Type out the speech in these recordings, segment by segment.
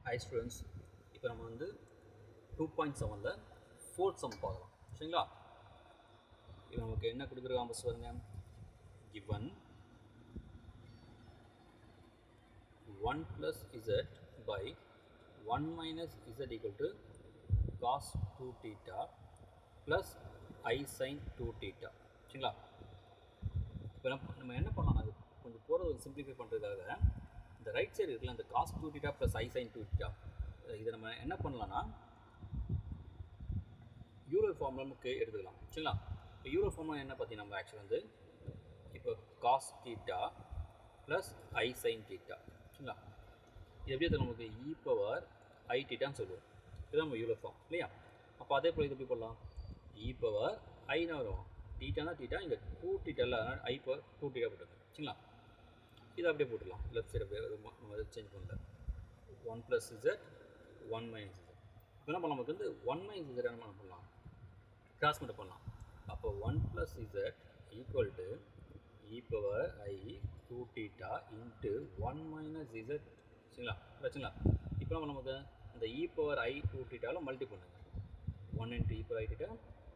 Hi students, இப்போ நம்ம வந்து 2.7ல 4th sum பார்க்கலாம் சரிங்களா. இப்போ நமக்கு என்ன கொடுத்துருக்காங்க ஃபர்ஸ்ட் பாருங்க. given 1 plus z by 1 minus z equal to cos 2 theta plus I sin 2 theta சரிங்களா. இப்போ நம்ம என்ன பண்ணலாம், அது கொஞ்சம் போகிறது சிம்பிளிஃபை பண்ணுறதுக்காக இந்த ரைட் சைடு இருக்குல்ல, இந்த cos 2 theta plus i sine 2 theta இதை நம்ம என்ன பண்ணலாம்னா யூலர் ஃபார்முலாவுக்கு எடுத்துக்கலாம் சரிங்களா. இப்போ யூலர் ஃபார்முலா என்ன பார்த்தீங்கன்னா நம்ம ஆக்சுவலாக வந்து இப்போ cos theta plus i sine theta சரிங்களா. இது எப்படி அது நமக்கு இ பவர் ஐ தீட்டான்னு சொல்லுவோம். இதுதான் நம்ம யூலர் ஃபார்ம் இல்லையா. அப்போ அதே போல் இது எப்படி பண்ணலாம், இ பவர் ஐனா வரும், தீட்டானா தீட்டா, இங்கே 2 தீட்டா இல்லை, அதனால் ஐ பவர் 2 தீட்டா போட்டுருங்க சரிங்களா. இதை அப்படியே போட்டுடலாம், லெஃப்ட் சைடு அப்படியே நம்ம சேஞ்ச் பண்ணல. 1 ப்ளஸ் இசட் 1 மைனஸ் இசட். இப்போ என்ன பண்ணலாம், நமக்கு வந்து 1 மைனஸ் இசட் என்ன பண்ணலாம், கிராஸ் மட்டும் பண்ணலாம். அப்போ 1 plus Z equal to E power i 2 theta into 1 minus Z சரிங்களா. பிரச்சனை இப்போ நம்ம நமக்கு இந்த இ பவர் ஐ 2 தீட்டாவில் மல்டி பண்ணுங்க. 1 into e power I theta,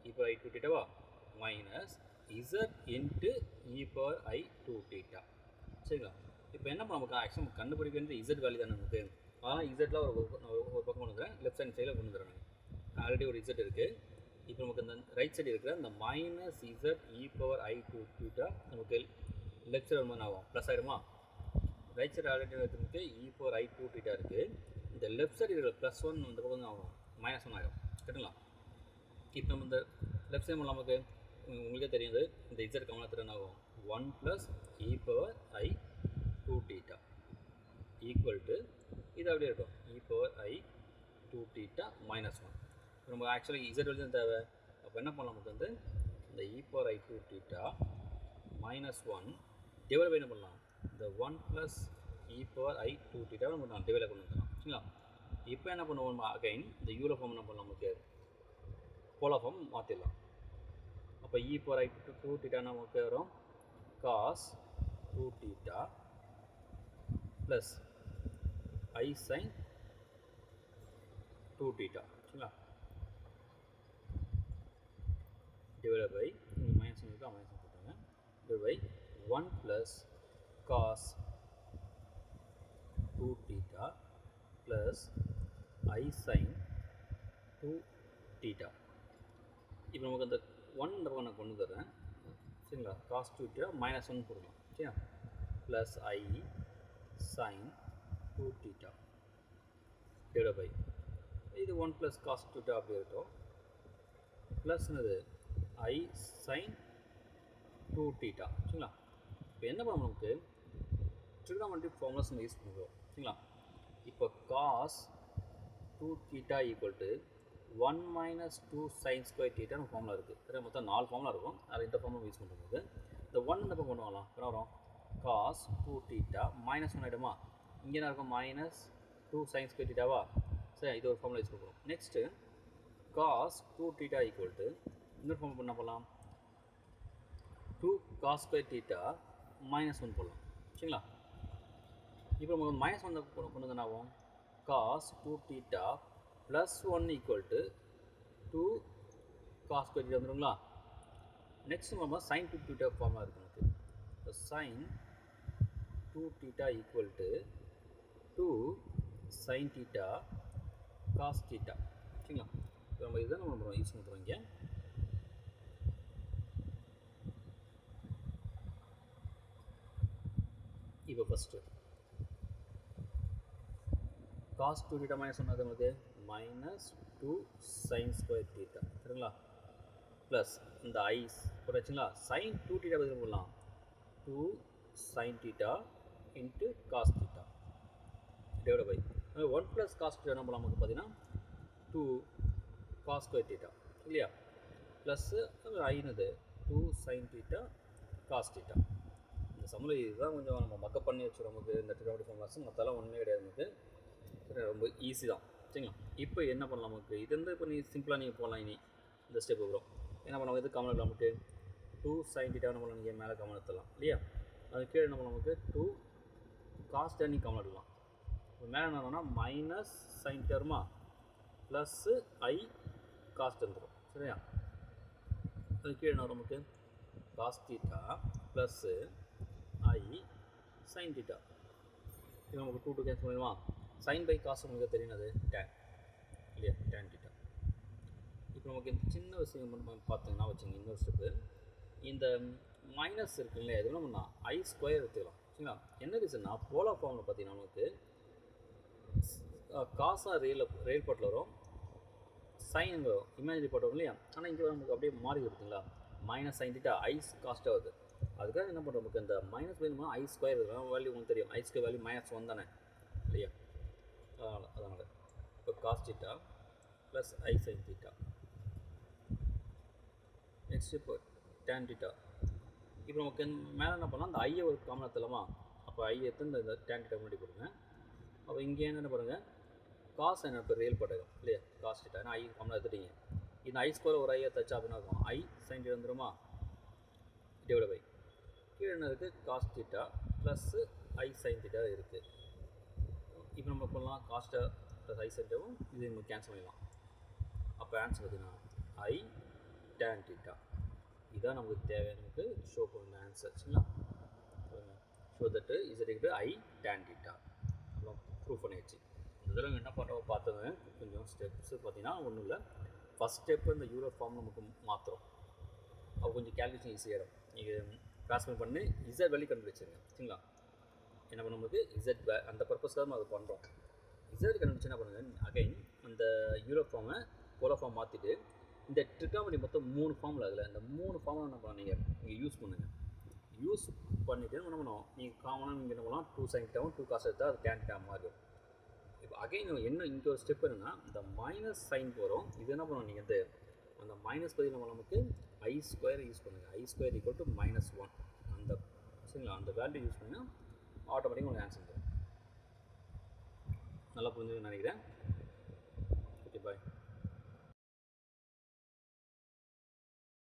E power i 2 தீட்டாவா, minus Z into e power i 2 theta சரிங்களா. இப்போ என்ன பண்ண நமக்கு ஆக்சுவலாக கண்டுபிடிக்க வேண்டிய இசட் வேல்யூ தான் நமக்கு. அதனால் இசட்டில் ஒரு பக்கம் கொண்டு வந்துடுறேன், லெஃப்ட் சைட் சைடில் கொண்டு வந்துடுறேன். ஆல்ரெடி ஒரு இசட் இருக்குது. இப்போ நமக்கு இந்த ரைட் சைடு இருக்கிற இந்த minus Z E power i 2 theta நமக்கு லெஃப்ட் சைடு வரும்போது ஆகும் ப்ளஸ் ஆகிடுமா. ரைட் சைடு ஆல்ரெடி இருக்கிறதுக்கு இ பவர் ஐ 2 தீட்டா இருக்குது. இந்த லெஃப்ட் சைடு இருக்கிற ப்ளஸ் 1 இந்த பக்கம் ஆகும் மைனஸ் 1 ஆகும் கரெக்டுங்களா. இப்போ நம்ம இந்த லெஃப்ட் சைடு நமக்கு உங்களுக்கே தெரியுது, இந்த இசட் கவனம் திறன் ஆகும் 1 plus e power i 2 theta equal to இது அப்படியே இருக்கும் இ பவர் ஐ 2 தீட்டா மைனஸ் 1. நம்ம ஆக்சுவலாக இசட் வெளியே தேவை. அப்போ என்ன பண்ணலாம், நமக்கு வந்து இந்த e power i 2 theta minus 1 divide by என்ன பண்ணலாம், இந்த 1 plus e power i 2 theta நம்ம நான் டிவைட் கொண்டு வந்துடலாம் சரிங்களா. இப்போ என்ன பண்ணுவோம், அகைன் இந்த யூலர் ஃபார்ம் என்ன பண்ணலாம், நமக்கு போலார் ஃபார்ம் மாற்றிடலாம். அப்போ இ பவர் ஐ 2 தீட்டா நமக்கு வரும் cos 2 theta plus i sine 2 theta சரிங்களா. டிவைட் பை இங்கே மைனஸ் இருக்கா, மைனஸ் போட்டாங்க, divide by 1 plus cos 2 theta plus i sine 2 theta. இப்போ நமக்கு அந்த 1 இந்த பக்கம் நான் கொண்டு தர்றேன் சரிங்களா. காஸ் 2 தீட்டா மைனஸ் 1 போடலாம் சரியா, plus i sine 2 theta divide by இது 1 ப்ளஸ் காஸ் 2 தீட்டா அப்படி இருக்கும், ப்ளஸ் என்னது ஐ சைன் 2 தீட்டா சரிங்களா. இப்போ என்ன பண்ணணும், நமக்கு ட்ரிகோனோமெட்ரிக் ஃபார்முலாஸ் நம்ம யூஸ் பண்ணுறோம் சரிங்களா. இப்போ cos 2 theta equal to 1 minus 2 sine square தீட்டான்னு ஃபார்முலா இருக்குது. சரி, மொத்தம் 4 ஃபார்முலா இருக்கும். அதில் இந்த ஃபார்முலா யூஸ் பண்ணும்போது இந்த 1 இந்த பக்கம் கொண்டு வரலாம். என்ன வரும், காஸ் 2 தீட்டா மைனஸ் 1 ஆகிடுமா, இங்கே என்ன இருக்கும் மைனஸ் 2 சைன் ஸ்கொயர் தீட்டாவா. சரி, இது ஒரு ஃபார்முலா யூஸ் பண்ணுறோம். Next cos 2 theta equal to இன்னொரு ஃபார்முலா பண்ண போகலாம், 2 காஸ் ஸ்கொயர் தீட்டா மைனஸ் 1 போடலாம் சரிங்களா. இப்போ நமக்கு மைனஸ் 1 கொண்டு வந்து என்ன ஆகும், cos 2 theta plus 1 equal to 2 cos square theta வந்துடுங்களா. நெக்ஸ்ட் நம்ம சைன் 2 தீட்டா ஃபார்முலா இருக்குது நமக்கு. இப்போ sine 2 theta equal to 2 sine theta cos theta சரிங்களா. இப்போ நம்ம இதுதான் நம்ம யூஸ் பண்ணுறோம் இங்கே. இப்போ ஃபஸ்ட்டு காஸ் 2 தீட்டா மைனஸ் சொன்னது நமக்கு மைனஸ் 2 சைன் ஸ்கொயர் தீட்டா சரிங்களா, ப்ளஸ் இந்த ஐஸ் போட்டாச்சுங்களா. சைன் 2 தீட்டா பதில் போடலாம் 2 sine theta into cos theta divide by 1 plus cos theta என்ன பண்ணலாம், நமக்கு பார்த்தீங்கன்னா 2 காஸ் ஸ்கொயர் தீட்டா இல்லையா, ப்ளஸ்ஸு ஐனது 2 சைன் தீட்டா காஸ் தீட்டா. இந்த சமூக இதுதான் கொஞ்சம் நம்ம மக்கப் பண்ணி வச்சுருவோம். நமக்கு இந்த ட்ரிகோனோமெட்ரிக் ஃபார்முலாஸ் மற்றெல்லாம் ஒன்றுமே கிடையாது நமக்கு, ரொம்ப ஈஸி தான் சரிங்களா. இப்போ என்ன பண்ணலாம், நமக்கு இது வந்து இப்போ நீ சிம்பிளாக நீங்கள் போகலாம். இனி இந்த ஸ்டெப் வரும் என்ன பண்ணலாம், இது காமன் எடுக்கலாம், நமக்கு 2 சைன் தீட்டா நம்ம நீங்கள் மேலே காமன் எடுத்துடலாம் இல்லையா. அது கீழே என்ன பண்ணலாம், நமக்கு 2 காஸ் தீட்டா நீங்கள் காமன் எடுக்கலாம். மேலே என்னன்னா மைனஸ் சைன் டெர்மா ப்ளஸ்ஸு ஐ காஸ்ட் வந்துடும் சரியா. அது கீழே என்ன நமக்கு காஸ் தீட்டா ப்ளஸ்ஸு ஐ சைன் தீட்டா. இது நமக்கு 2 கேன்சல் பண்ணிடுமா. சைன் பை காசு உங்களுக்கு தெரியும் அது டேன் இல்லையா, டேன் தீட்டா. இப்போ நமக்கு இந்த சின்ன விஷயம் பார்த்தீங்கன்னா வச்சுங்க இன்னொரு ஸ்டெப்பு, இந்த மைனஸ் இருக்கு இல்லையா, இது நம்ம ஐ ஸ்கொயர் எடுத்துக்கலாம் சரிங்களா. என்ன ரீசன்னா போலார் ஃபார்மில் பார்த்தீங்கன்னா நமக்கு காசாக ரியல் பாட்டில் வரும், சைன் இங்கே வரும், இமேஜினரி பாட் வரும் இல்லையா. ஆனால் இங்கே நமக்கு அப்படியே மாறி வருதுங்களா, மைனஸ் சைன் தீட்டா ஐ காஸ்ட்டாக வருது. அதுக்காக என்ன பண்ணுறோம், நமக்கு இந்த மைனஸ் வேணுமா ஐ ஸ்கொயர் வேல்யூ உங்களுக்கு தெரியும், ஐ ஸ்கொயர் வேல்யூ -1 தானே இல்லையா. அதனால் இப்போ cos theta plus i sine theta. Next இப்போ டேன் தீட்டா. இப்போ நமக்கு மேலே என்ன பண்ணலாம், அந்த ஐயை ஒரு காமன் எடுத்துலாமா. அப்போ ஐ எடுத்து இந்த டேன் தீட்டா முன்னாடி போடுங்க. அப்போ இங்கே என்ன பாருங்கள் காஸ் என்ன இப்போ ரியல் பாட்டு இல்லையா, காஸ் தீட்டா ஏன்னா ஐ காமனாக எடுத்துட்டீங்க. இந்த ஐ ஸ்கொயர் ஒரு ஐயை தச்சா அப்படின்னா இருக்கும் ஐ சைன் தீட்டா வந்துருமா, டிவைட் பை கீழே என்ன இருக்குது காஸ் தீட்டா ப்ளஸ்ஸு ஐ சைன் தீட்டா இருக்குது. இப்போ நம்ம பண்ணலாம் காஸ்ட்டை ப்ளஸ் ஐ சைன் தீட்டாவும் இது நம்ம கேன்சல் பண்ணிடலாம். அப்போ ஆன்சர் பார்த்தீங்கன்னா ஐ டேன் தீட்டா. இதுதான் நமக்கு தேவை, நமக்கு ஷோ பண்ண ஆன்சர் சரிங்களா. Show that is i tan theta prove பண்ணிடுச்சு. இதில் என்ன பண்ணுறோம் பார்த்தது கொஞ்சம் ஸ்டெப்ஸு பார்த்தீங்கன்னா ஒன்றும் இல்லை. ஃபஸ்ட் ஸ்டெப்பு இந்த யூலர் ஃபார்ம் நமக்கு மாற்றுறோம், அப்போ கொஞ்சம் கேல்குலேஷன் ஈஸியாகிடும். நீங்கள் ட்ரான்ஸ்ஃபர் பண்ணி இசட் வேல்யூ கண்டுபிடிச்சிருங்க சரிங்களா. என்ன பண்ண நமக்கு இசட் அந்த பர்பஸ்க்காக நம்ம அதை பண்ணுறோம். இசட் கண்டுபிடிச்சு என்ன பண்ணுங்கள், அகைன் அந்த யூலர் ஃபார்மை போலார் ஃபார்ம் மாற்றிட்டு இந்த ட்ரிகாமெட்ரி மொத்தம் 3 ஃபார்மில் அதில் இந்த 3 ஃபார்மில் என்ன பண்ணீங்க நீங்கள் யூஸ் பண்ணுங்கள். யூஸ் பண்ணிவிட்டு என்ன பண்ணணும், நீங்கள் காமனாக நீங்கள் என்ன பண்ணலாம் 2 சைன் தீட்டாவும் 2 காஸ் எடுத்தால் அது டேன் தீட்டா மாதிரி இருக்கும். இப்போ அகைன் என்ன இங்கே ஒரு ஸ்டெப் என்னன்னா, இந்த மைனஸ் சைன் போகிறோம், இது என்ன பண்ணணும் நீங்கள் அந்த மைனஸ் பதில் நம்ம நமக்கு ஐ ஸ்கொயர் யூஸ் பண்ணுங்கள். ஐ ஸ்கொயர் ஈக்குவல் டு -1 அந்த சரிங்களா, அந்த வேல்யூ யூஸ் பண்ணிங்கன்னா ஆட்டோமேட்டிக்காக உங்களுக்கு ஆன்சர் தரும். நல்லா புரிஞ்சுன்னு நினைக்கிறேன்.